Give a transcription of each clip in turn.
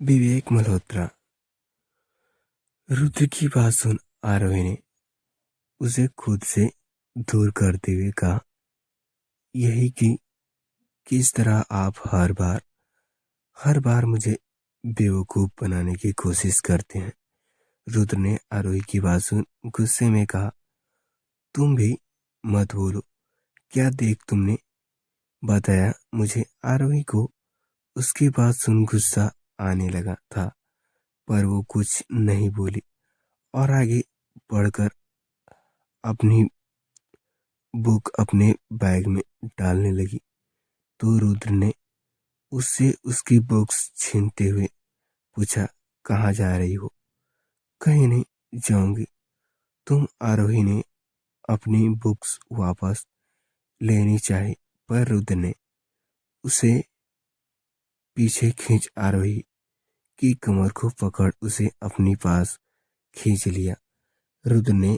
विवेक मल्होत्रा। रुद्र की बात सुन आरोही ने उसे खुद से दूर करते हुए कहा, यही कि किस तरह आप हर बार मुझे बेवकूफ बनाने की कोशिश करते हैं। रुद्र ने आरोही की बात सुन गुस्से में कहा, तुम भी मत बोलो। क्या देख तुमने बताया मुझे। आरोही को उसकी बात सुन गुस्सा आने लगा था, पर वो कुछ नहीं बोली और आगे बढ़कर अपनी बुक अपने बैग में डालने लगी। तो रुद्र ने उससे उसकी बुक्स छीनते हुए पूछा, कहाँ जा रही हो। कहीं नहीं जाऊंगी। तुम आरोही ने अपनी बुक्स वापस लेनी चाही, पर रुद्र ने उसे पीछे खींच आरोही की कमर को पकड़ उसे अपनी पास खींच लिया। रुद्र ने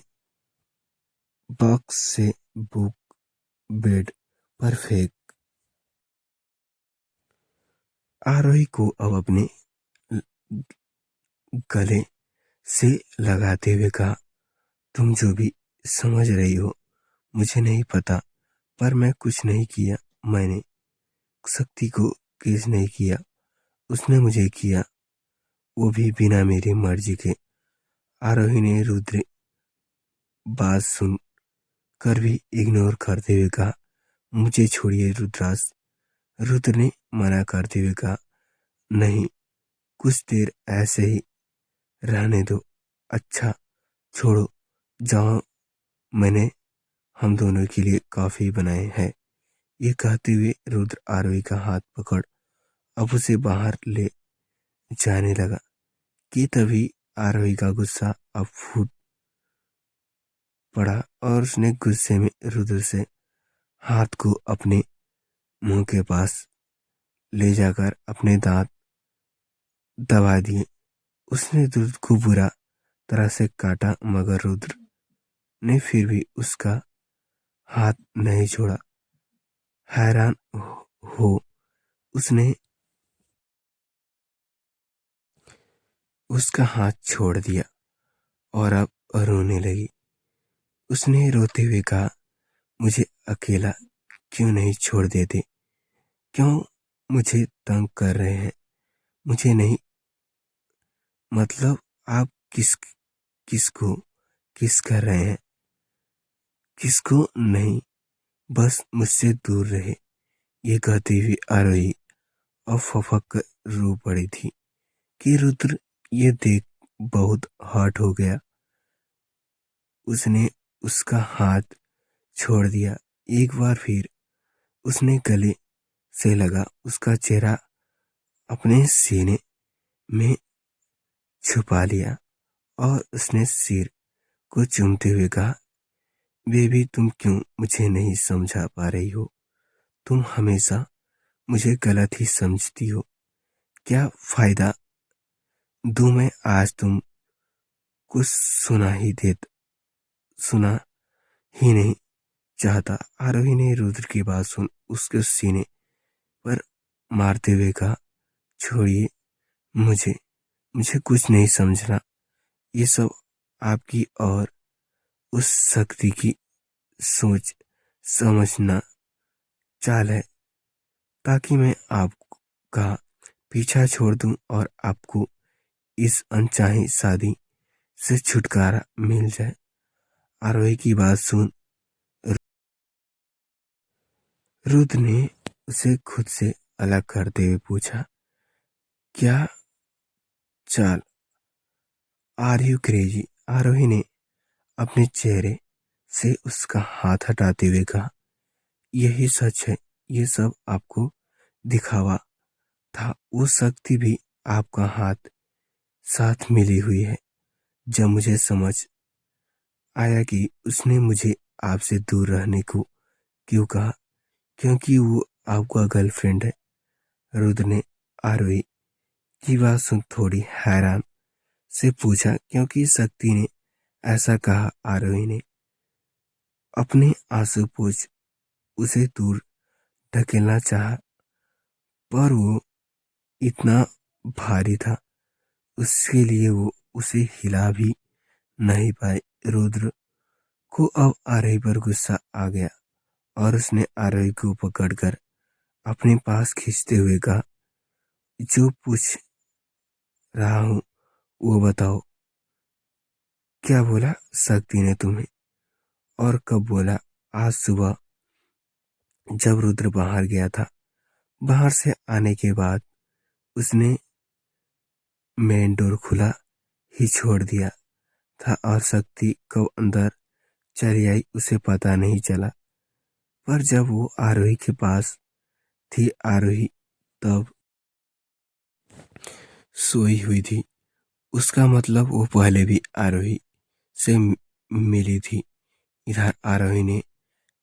बॉक्स से बुक बेड पर फेंक आरोही को अब अपने गले से लगाते हुए कहा, तुम जो भी समझ रही हो मुझे नहीं पता, पर मैं कुछ नहीं किया। मैंने शक्ति को केस नहीं किया, उसने मुझे किया, वो भी बिना मेरी मर्जी के। आरोही ने रुद्र बात सुन कर भी इग्नोर करते हुए कहा, मुझे छोड़िए रुद्रास। रुद्र ने मना करते हुए कहा, नहीं, कुछ देर ऐसे ही रहने दो। अच्छा छोड़ो, जाओ, मैंने हम दोनों के लिए कॉफी बनाए हैं। ये कहते हुए रुद्र आरोही का हाथ पकड़ अब उसे बाहर ले जाने लगा कि तभी आरोही का गुस्सा अब फूट पड़ा और उसने गुस्से में रुद्र से हाथ को अपने मुंह के पास ले जाकर अपने दांत दबा दिए। उसने रुद्र को बुरा तरह से काटा, मगर रुद्र ने फिर भी उसका हाथ नहीं छोड़ा। हैरान हो उसने उसका हाथ छोड़ दिया और अब रोने लगी। उसने रोते हुए कहा, मुझे अकेला क्यों नहीं छोड़ देते। क्यों मुझे तंग कर रहे हैं। मुझे नहीं, मतलब आप किसको किस कर रहे हैं। किसको नहीं, बस मुझसे दूर रहे। ये कहती हुई आरोही और फफक कर रो पड़ी थी कि रुद्र ये देख बहुत हर्ट हो गया। उसने उसका हाथ छोड़ दिया। एक बार फिर उसने गले से लगा उसका चेहरा अपने सीने में छुपा लिया और उसने सिर को चूमते हुए कहा, बेबी तुम क्यों मुझे नहीं समझा पा रही हो। तुम हमेशा मुझे गलत ही समझती हो। क्या फायदा दूं मैं आज। तुम कुछ सुना ही नहीं चाहता। आरोही ने रुद्र की बात सुन उसके सीने पर मारते हुए कहा, छोड़िए मुझे मुझे कुछ नहीं समझना। ये सब आपकी और उस शक्ति की सोच समझना चाल है, ताकि मैं आपका पीछा छोड़ दूं और आपको इस अनचाही शादी से छुटकारा मिल जाए। आरोही की बात सुन रुद्र ने उसे खुद से अलग करते हुए पूछा, क्या चाल, आर यू क्रेजी। आरोही ने अपने चेहरे से उसका हाथ हटाते हुए कहा, यही सच है। ये सब आपको दिखावा था। वो शक्ति भी आपका हाथ साथ मिली हुई है। जब मुझे समझ आया कि उसने मुझे आपसे दूर रहने को क्यों कहा, क्योंकि वो आपका गर्लफ्रेंड है। रुद्र ने आरोही की बात सुन थोड़ी हैरान से पूछा, क्योंकि शक्ति ने ऐसा कहा। आरोही ने अपने आंसू पोंछ उसे दूर धकेलना चाहा, पर वो इतना भारी था, उसके लिए वो उसे हिला भी नहीं पाए। रुद्र को अब आरोही पर गुस्सा आ गया और उसने आरोही को पकड़कर अपने पास खींचते हुए कहा, जो पूछ रहा हूं वो बताओ, क्या बोला शक्ति ने तुम्हें और कब बोला? आज सुबह जब रुद्र बाहर गया था, बाहर से आने के बाद उसने मेन डोर खुला ही छोड़ दिया था और शक्ति कब अंदर चली आई उसे पता नहीं चला। पर जब वो आरोही के पास थी, आरोही तब सोई हुई थी। उसका मतलब वो पहले भी आरोही से मिली थी। इधर आरोही ने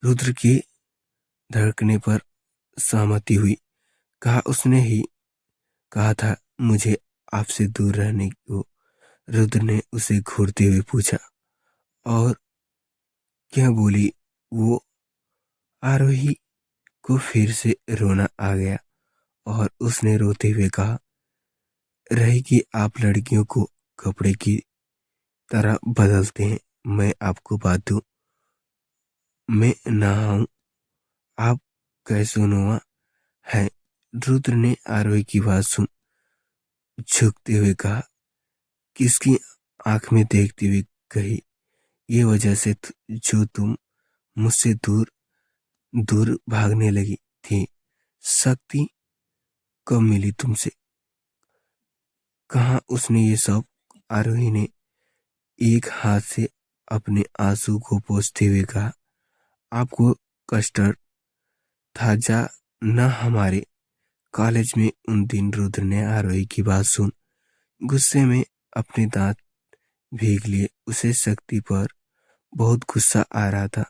रुद्र के धड़कने पर सहमति हुई। कहा, उसने ही कहा था मुझे आपसे दूर रहने को। रुद्र ने उसे घूरते हुए पूछा, और क्या बोली वो? आरोही को फिर से रोना आ गया और उसने रोते हुए कहा, रही कि आप लड़कियों को कपड़े की तरह बदलते हैं। मैं आपको बात दूं, मैं नहाऊं, आप कैसोनुआ हैं? रुद्र ने आरोही की बात सुन झुकते हुए कहा, किसकी आंख में देखती हुई कही, ये वजह से जो तुम मुझसे दूर दूर भागने लगी थी। शक्ति कब मिली तुमसे? कहा उसने ये सब? आरोही ने एक हाथ से अपने आंसू को पोंछते हुए कहा, आपको कस्टर्ड था जा न हमारे कॉलेज में उन दिन। रुद्र ने आरोही की बात सुन गुस्से में अपने दांत भीग लिए। उसे शक्ति पर बहुत गुस्सा आ रहा था।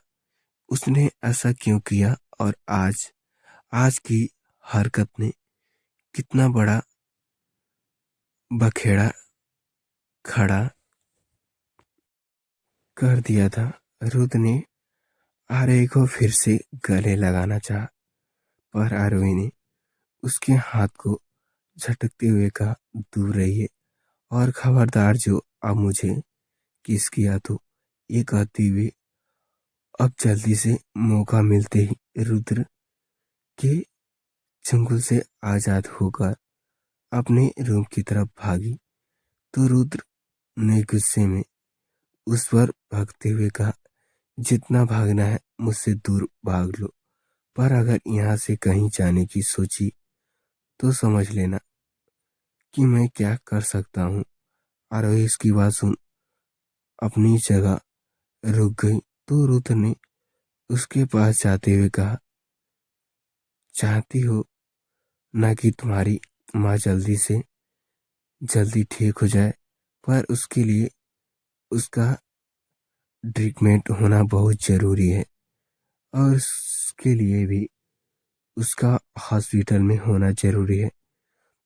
उसने ऐसा क्यों किया? और आज आज की हरकत ने कितना बड़ा बखेड़ा खड़ा कर दिया था। रुद्र ने आरोही को फिर से गले लगाना चाहा, पर आरोही ने उसके हाथ को झटकते हुए कहा, दूर रहिए और खबरदार जो अब मुझे किस किया तो। ये कहती हुई अब जल्दी से मौका मिलते ही रुद्र के चंगुल से आजाद होकर अपने रूम की तरफ भागी, तो रुद्र ने गुस्से में उस पर भागते हुए कहा, जितना भागना है मुझसे दूर भाग लो, पर अगर यहाँ से कहीं जाने की सोची तो समझ लेना कि मैं क्या कर सकता हूँ। आरोही इसकी बात सुन अपनी जगह रुक गई, तो रुद्र ने उसके पास जाते हुए कहा, चाहती हो ना कि तुम्हारी माँ जल्दी ठीक हो जाए, पर उसके लिए उसका ट्रीटमेंट होना बहुत जरूरी है और उसके लिए भी उसका हॉस्पिटल में होना जरूरी है।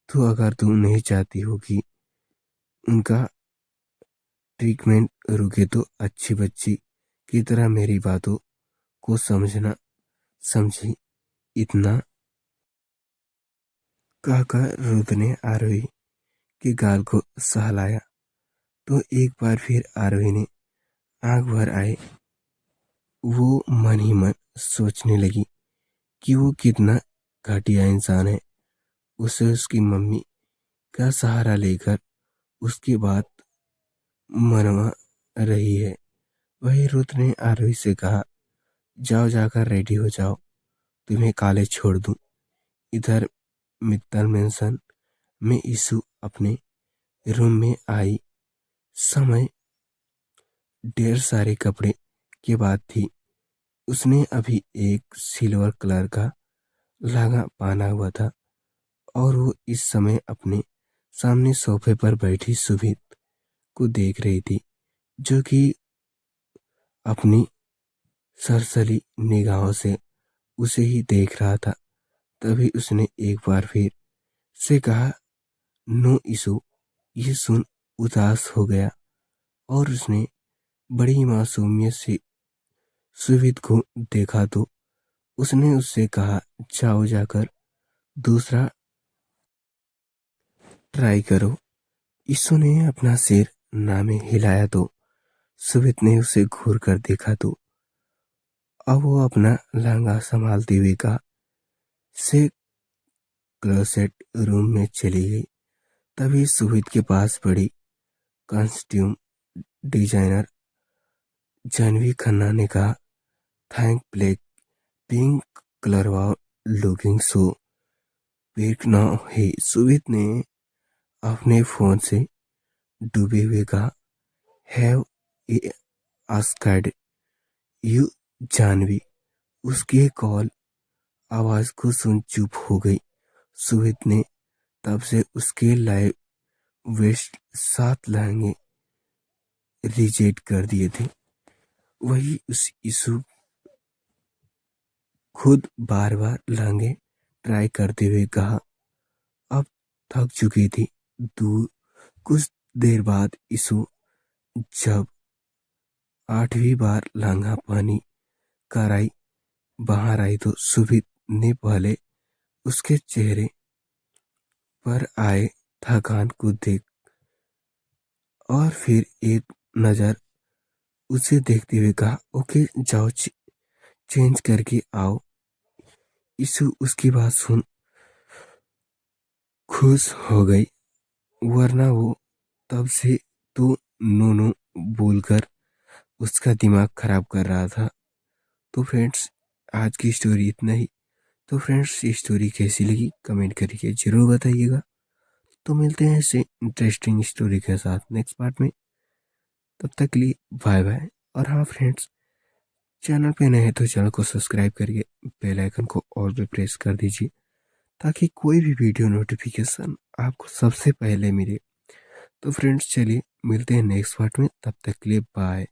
तो अगर तुम नहीं चाहती हो कि उनका ट्रीटमेंट रुके तो अच्छी बच्ची की तरह मेरी बातों को समझना, समझी? इतना कहकर रुद्र ने आरोही के गाल को सहलाया, तो एक बार फिर आरोही ने आंख भर आए। वो मन ही मन सोचने लगी कि वो कितना घटिया इंसान है। उसे उसकी मम्मी का सहारा लेकर उसकी बात मनवा रही है। वही रुद्र ने आरोही से कहा, जाओ जाकर रेडी हो जाओ, तुम्हें कॉलेज छोड़ दूं। इधर मित्तल मेंशन में ईशु अपने रूम में आई। समय ढेर सारे कपड़े के बाद थी। उसने अभी एक सिल्वर कलर का लहंगा पहना हुआ था और वो इस समय अपने सामने सोफे पर बैठी सुभित को देख रही थी, जो कि अपनी सरसरी निगाहों से उसे ही देख रहा था। तभी उसने एक बार फिर से कहा, नो ईशु। ये सुन उदास हो गया और उसने बड़ी मासूमियत से सुविध को देखा, तो उसने उससे कहा, जाओ जाकर दूसरा ट्राई करो। ईशु ने अपना सिर ना में हिलाया तो सुमित ने उसे घूर कर देखा तो अब वो अपना लहंगा संभालते हुए कहा, से क्लोसेट रूम में चली गई। तभी सुमित के पास बड़ी कॉस्ट्यूम डिजाइनर जानवी खन्ना ने कहा, thank black pink colour wow looking so pink now है। सुमित ने अपने फोन से डूबे हुए कहा, हैव आस्क्ड यू जानवी। उसकी कॉल आवाज को सुन चुप हो गई। सुमित ने तब से उसके लाइव वेस्ट 7 लहंगे रिजेक्ट कर दिए थे। वही उस इशू खुद बार बार लहंगे ट्राई करते हुए कहा, अब थक चुकी थी। दूर कुछ देर बाद इशू जब 8वीं बार लहंगा पानी कराई बाहर आई तो सुमित ने पहले उसके चेहरे पर आए थकान को देख और फिर एक नजर उसे देखते हुए कहा, ओके जाओ चेंज करके आओ। इशू उसकी बात सुन खुश हो गई, वरना वो तब से तो नो नो बोलकर उसका दिमाग खराब कर रहा था। तो फ्रेंड्स, आज की स्टोरी इतना ही। तो फ्रेंड्स, ये स्टोरी कैसी लगी कमेंट करके जरूर बताइएगा। तो मिलते हैं ऐसे इंटरेस्टिंग स्टोरी के साथ नेक्स्ट पार्ट में। तब तक के लिए बाय बाय। और हाँ फ्रेंड्स, चैनल पे नए हैं तो चैनल को सब्सक्राइब करके बेल आइकन को ऑल पे प्रेस कर दीजिए, ताकि कोई भी वीडियो नोटिफिकेशन आपको सबसे पहले मिले। तो फ्रेंड्स, चलिए मिलते हैं नेक्स्ट पार्ट में। तब तक के लिए बाय।